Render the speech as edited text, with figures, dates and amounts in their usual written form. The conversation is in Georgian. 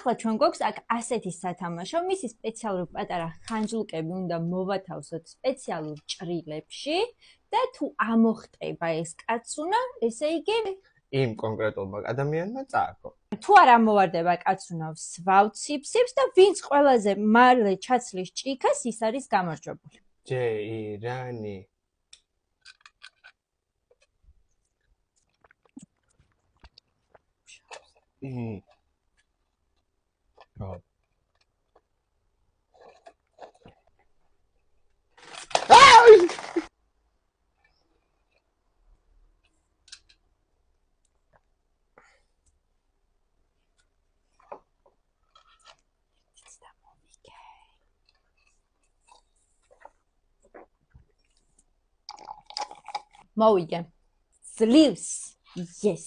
ახლა ჩვენ გვაქვს აქ ასეთი სათამაშო, მისი სპეციალური პატარა ხანჯლუკები უნდა მოვათავსოთ სპეციალურ ჭრილებში და თუ ამოხტება ეს კაცუნა, ესე იგი იმ კონკრეტულმა ადამიანმა წააგო. თუ არ ამოვარდება კაცუნა, ვსვავციფსებს და ვინც ყველაზე მალე ჩაცლის ჭიქას, ის არის გამარჯვებული. ჯეირანი. მოვიგე. ძლივს. Yes.